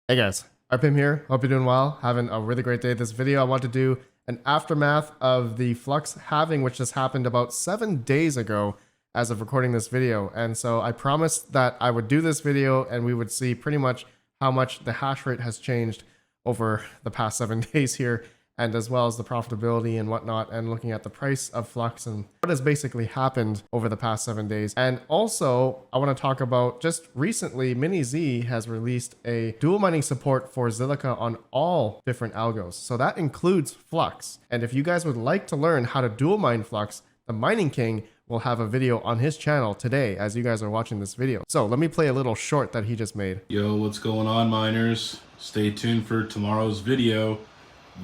Hey guys, RPM here. Hope you're doing well. Having a really great day. This video, I want to do an aftermath of the Flux Halving, which just happened about 7 days ago as of recording this video. And so I promised that I would do this video and we would see pretty much how much the hash rate has changed over the past 7 days here, and as well as the profitability and whatnot, and looking at the price of Flux and what has basically happened over the past 7 days. And also, I want to talk about just recently, MiniZ has released a dual mining support for Zilliqa on all different algos. So that includes Flux. And if you guys would like to learn how to dual mine Flux, the Mining King will have a video on his channel today as you guys are watching this video. So let me play a little short that he just made. Yo, what's going on, miners? Stay tuned for tomorrow's video.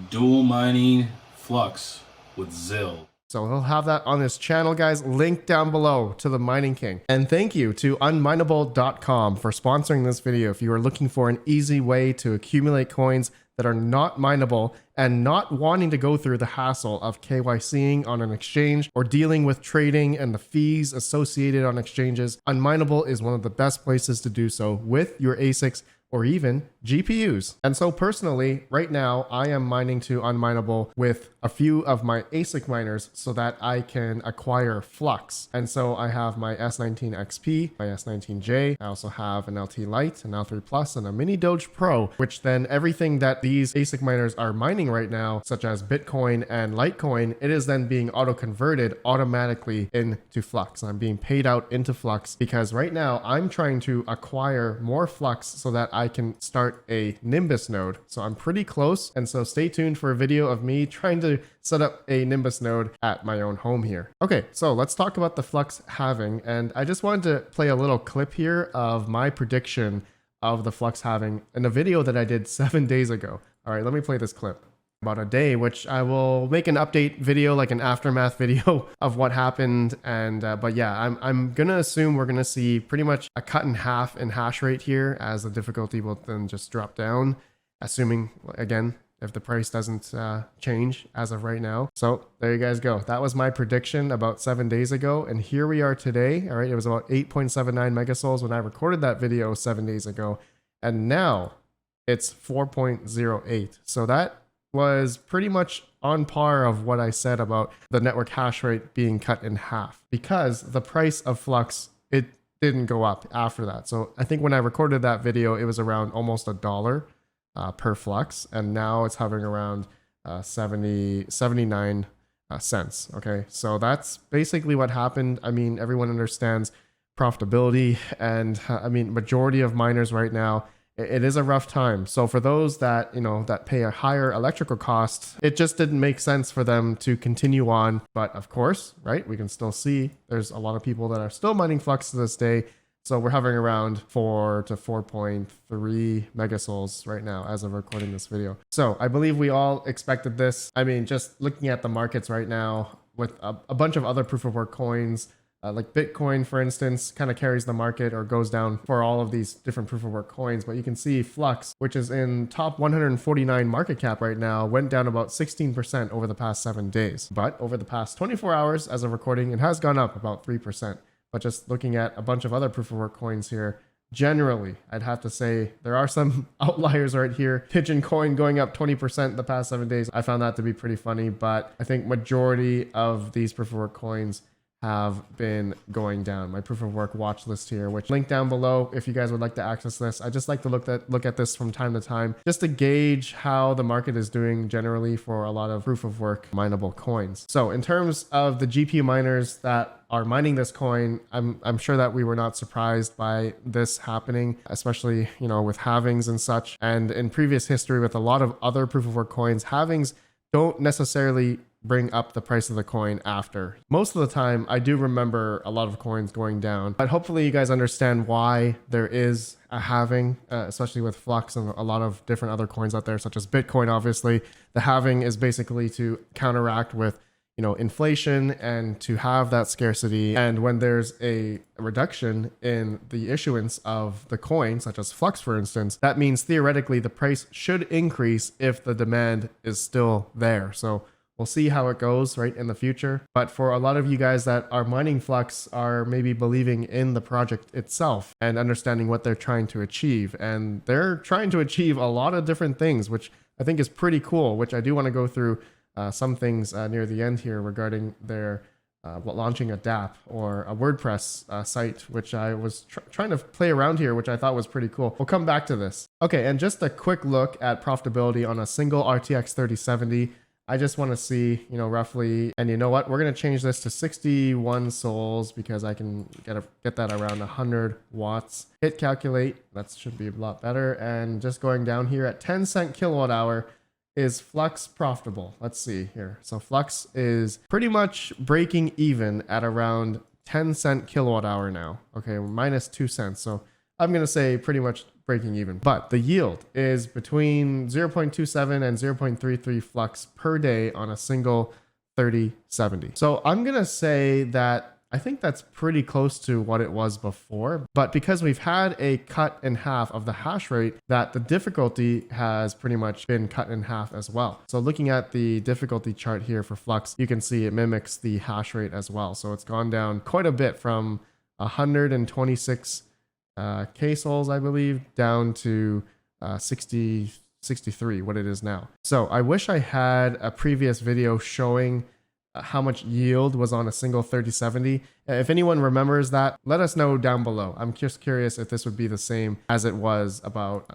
Dual mining Flux with Zill. So he'll have that on his channel, guys. Link down below to the Mining King. And thank you to Unminable.com for sponsoring this video. If you are looking for an easy way to accumulate coins that are not mineable and not wanting to go through the hassle of KYCing on an exchange or dealing with trading and the fees associated on exchanges, Unminable is one of the best places to do so with your ASICs or even GPUs. And so personally, right now, I am mining to Unminable with a few of my ASIC miners so that I can acquire Flux. And so I have my S19 XP, my S19J, I also have an LT Lite, an L3 Plus, and a Mini Doge Pro, which then everything that these ASIC miners are mining right now, such as Bitcoin and Litecoin, it is then being auto-converted automatically into Flux. I'm being paid out into Flux because right now I'm trying to acquire more Flux so that I can start a Nimbus node. So I'm pretty close. And so stay tuned for a video of me trying to set up a Nimbus node at my own home here. Okay, so let's talk about the Flux Halving. And I just wanted to play a little clip here of my prediction of the Flux Halving in a video that I did 7 days ago. All right, let me play this clip. About a day, which I will make an update video, like an aftermath video of what happened. And but yeah, I'm gonna assume we're gonna see pretty much a cut in half in hash rate here, as the difficulty will then just drop down, assuming again if the price doesn't change as of right now. So there you guys go. That was my prediction about 7 days ago, and here we are today. All right, it was about 8.79 megasouls when I recorded that video 7 days ago, and now it's 4.08. So that was pretty much on par of what I said about the network hash rate being cut in half, because the price of Flux, it didn't go up after that. So I think when I recorded that video, it was around almost $1 per Flux, and now it's hovering around 79 cents. Okay, so that's basically what happened. I mean, everyone understands profitability, and I mean, majority of miners right now, it is a rough time. So for those that, you know, that pay a higher electrical cost, it just didn't make sense for them to continue on. But of course, right, we can still see there's a lot of people that are still mining Flux to this day. So we're hovering around 4 to 4.3 megasouls right now as of recording this video. So I believe we all expected this. I mean, just looking at the markets right now with a bunch of other proof of work coins, like Bitcoin, for instance, kind of carries the market or goes down for all of these different proof of work coins. But you can see Flux, which is in top 149 market cap right now, went down about 16% over the past 7 days. But over the past 24 hours as of recording, it has gone up about 3%. But just looking at a bunch of other proof of work coins here, generally, I'd have to say there are some outliers right here. Pigeon coin going up 20% the past 7 days. I found that to be pretty funny, but I think majority of these proof of work coins have been going down. My proof of work watch list here, which link down below if you guys would like to access this. I just like to look at this from time to time just to gauge how the market is doing generally for a lot of proof of work mineable coins. So in terms of the GPU miners that are mining this coin, I'm sure that we were not surprised by this happening, especially, you know, with halvings and such. And in previous history with a lot of other proof of work coins, halvings don't necessarily bring up the price of the coin after. Most of the time, I do remember a lot of coins going down, but hopefully you guys understand why there is a halving, especially with Flux and a lot of different other coins out there, such as Bitcoin. Obviously, the halving is basically to counteract with, you know, inflation and to have that scarcity. And when there's a reduction in the issuance of the coin, such as Flux, for instance, that means theoretically the price should increase if the demand is still there. So We'll see how it goes right in the future. But for a lot of you guys that are mining Flux are maybe believing in the project itself and understanding what they're trying to achieve. And they're trying to achieve a lot of different things, which I think is pretty cool, which I do want to go through some things near the end here regarding their launching a dApp or a WordPress site, which I was trying to play around here, which I thought was pretty cool. We'll come back to this. Okay, and just a quick look at profitability on a single RTX 3070. I just want to see, roughly, and you know what? We're going to change this to 61 souls because I can get that around 100 watts. Hit calculate. That should be a lot better. And just going down here at 10 cent kilowatt hour, is Flux profitable? Let's see here. So Flux is pretty much breaking even at around 10 cent kilowatt hour now. Okay, minus 2 cents. So I'm going to say pretty much breaking even. But the yield is between 0.27 and 0.33 Flux per day on a single 3070. So I'm going to say that I think that's pretty close to what it was before, but because we've had a cut in half of the hash rate, that the difficulty has pretty much been cut in half as well. So looking at the difficulty chart here for Flux, you can see it mimics the hash rate as well. So it's gone down quite a bit from 126 K souls, I believe, down to 63, what it is now. So I wish I had a previous video showing how much yield was on a single 3070. If anyone remembers that, let us know down below. I'm just curious if this would be the same as it was about,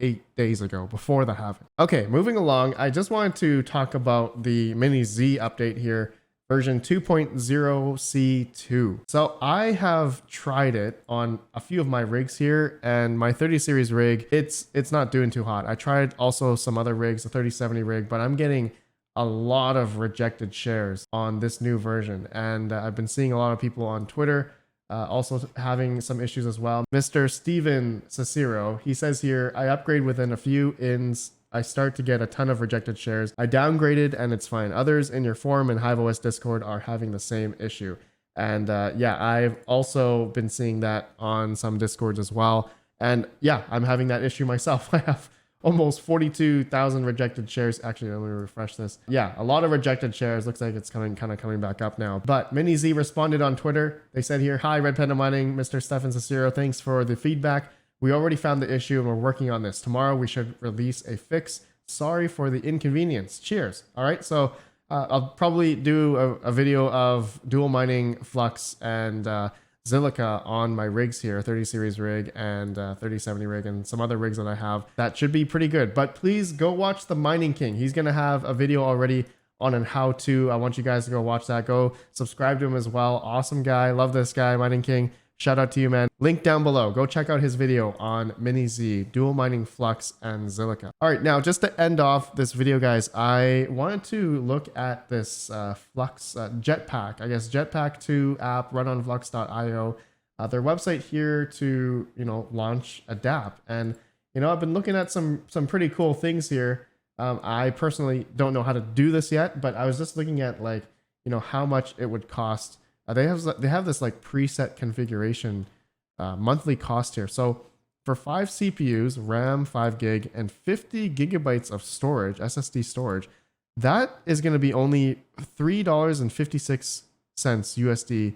8 days ago before the halving. Okay, moving along, I just wanted to talk about the MiniZ update here, version 2.0C2. So I have tried it on a few of my rigs here, and my 30 series rig, it's not doing too hot. I tried also some other rigs, a 3070 rig, but I'm getting a lot of rejected shares on this new version. And I've been seeing a lot of people on Twitter also having some issues as well. Mr. Steven Cicero, he says here, I upgrade within a few ins. I start to get a ton of rejected shares. I downgraded and it's fine. Others in your forum and HiveOS Discord are having the same issue. And yeah, I've also been seeing that on some Discords as well. And yeah, I'm having that issue myself. I have almost 42,000 rejected shares. Actually, let me refresh this. Yeah, a lot of rejected shares. Looks like it's kind of coming back up now. But MiniZ responded on Twitter. They said here, hi, RedPandaMining, Mr. Stefan Cicero. Thanks for the feedback. We already found the issue and we're working on this. Tomorrow we should release a fix. Sorry for the inconvenience. Cheers. All right, so I'll probably do a video of dual mining Flux and Zilliqa on my rigs here, 30 series rig and 3070 rig and some other rigs that I have. That should be pretty good. But please go watch the Mining King. He's going to have a video already on an how-to. I want you guys to go watch that. Go subscribe to him as well. Awesome guy. Love this guy, Mining King. Shout out to you, man. Link down below. Go check out his video on MiniZ, dual mining Flux and Zilliqa. All right, now just to end off this video, guys, I wanted to look at this Flux Jetpack. I guess Jetpack 2 app run on Flux.io. Their website here to launch a dApp, and I've been looking at some pretty cool things here. I personally don't know how to do this yet, but I was just looking at how much it would cost. They have this like preset configuration monthly cost here. So for 5 CPUs, RAM 5 gig, and 50 gigabytes of storage, SSD storage, that is going to be only $3.56 USD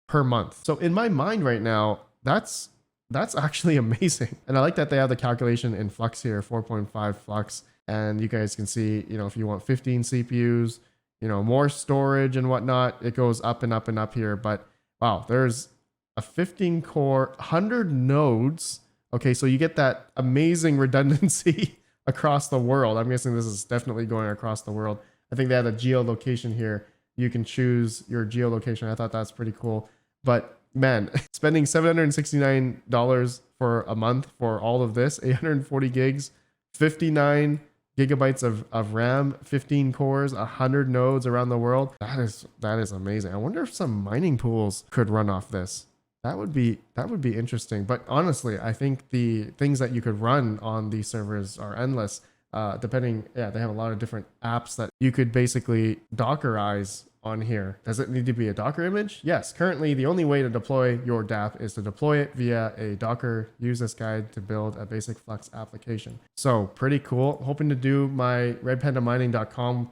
per month. So in my mind right now, that's actually amazing. And I like that they have the calculation in Flux here, 4.5 Flux. And you guys can see, if you want 15 CPUs, more storage and whatnot, it goes up and up and up here. But wow, there's a 15 core, 100 nodes. Okay, so you get that amazing redundancy across the world. I'm guessing this is definitely going across the world. I think they have a geolocation here. You can choose your geolocation. I thought that's pretty cool. But man, spending $769 for a month for all of this, 840 gigs, 59 gigabytes of RAM, 15 cores, 100 nodes around the world. That is amazing. I wonder if some mining pools could run off this. That would be interesting. But honestly, I think the things that you could run on these servers are endless. They have a lot of different apps that you could basically Dockerize on here. Does it need to be a Docker image? Yes. Currently, the only way to deploy your dApp is to deploy it via a Docker. Use this guide to build a basic Flux application. So pretty cool. Hoping to do my redpandamining.com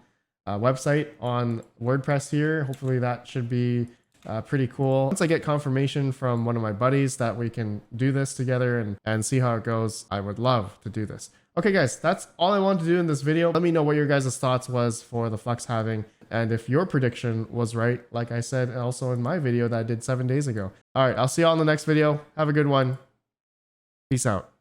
website on WordPress here. Hopefully that should be pretty cool. Once I get confirmation from one of my buddies that we can do this together and see how it goes, I would love to do this. Okay guys, that's all I wanted to do in this video. Let me know what your guys' thoughts was for the Flux Halving, and if your prediction was right, like I said also in my video that I did 7 days ago. All right, I'll see you all in the next video. Have a good one. Peace out.